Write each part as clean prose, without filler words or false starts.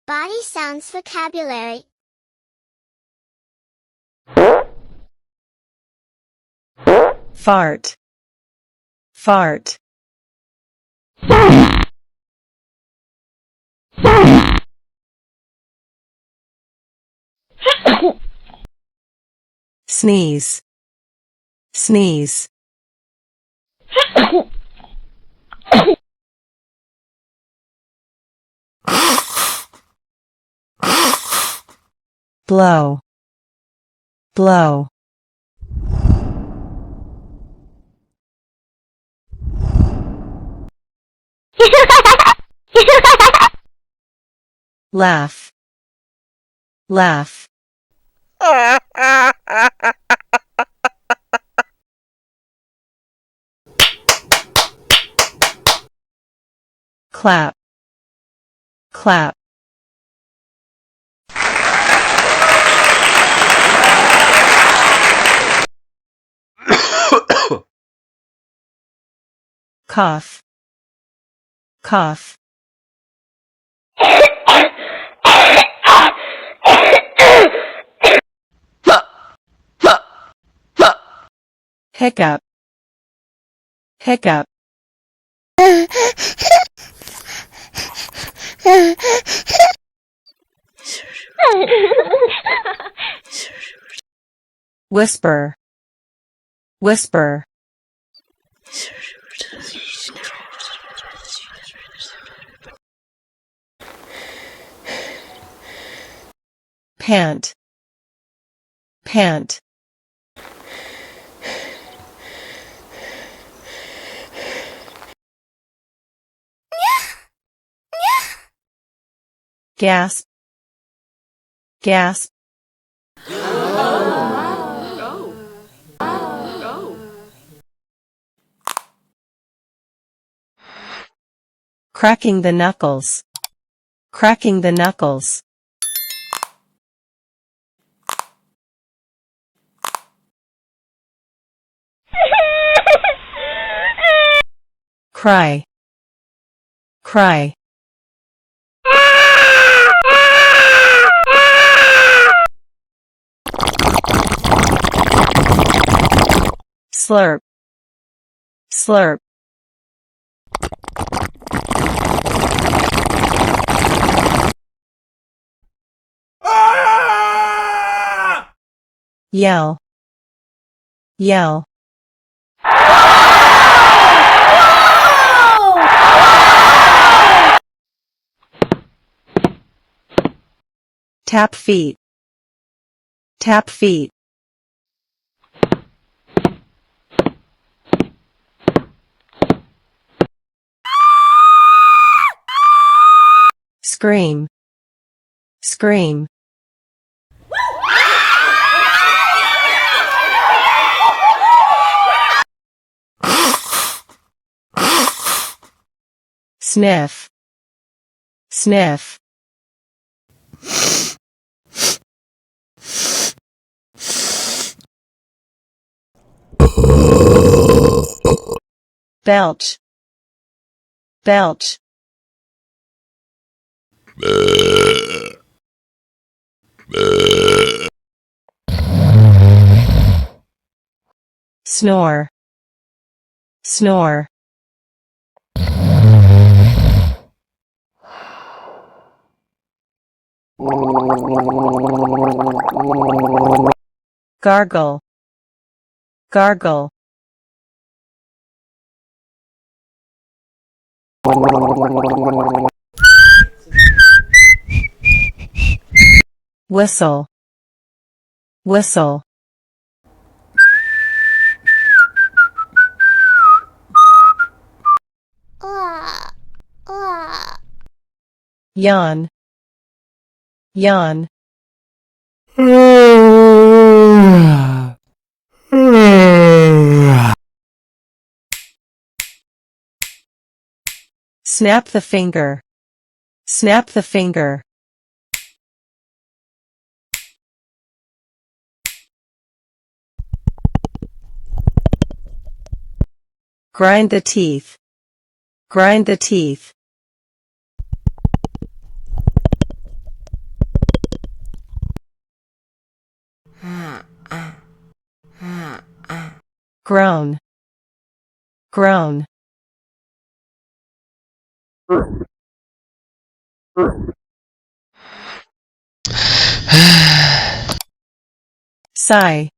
Body sounds vocabulary. Fart. Fart. Sneeze. Sneeze. Blow. Blow. Laugh. Laugh. Clap. Clap. Cough. Cough. Hiccup. Hiccup. Whisper. Whisper. Pant. Pant. Gasp. Gasp. Cracking the knuckles. Cracking the knuckles. Cry. Cry. Slurp. Slurp. Yell. Yell. Tap feet. Tap feet. Scream. Scream. Sniff. Sniff. Belch. Belch. Snore. Snore. Gargle. Gargle. Whistle. Whistle. Yawn. Yawn. Snap the finger. Snap the finger. Grind the teeth. Grind the teeth. groan, groan, sigh,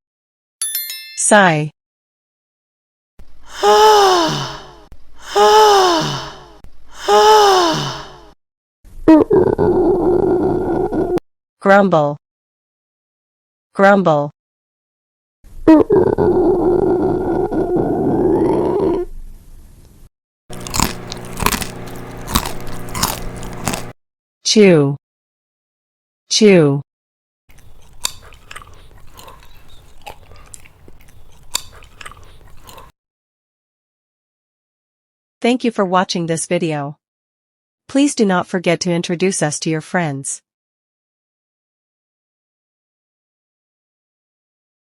sigh, grumble, grumble, chew, chew. Thank you for watching this video. Please do not forget to introduce us to your friends.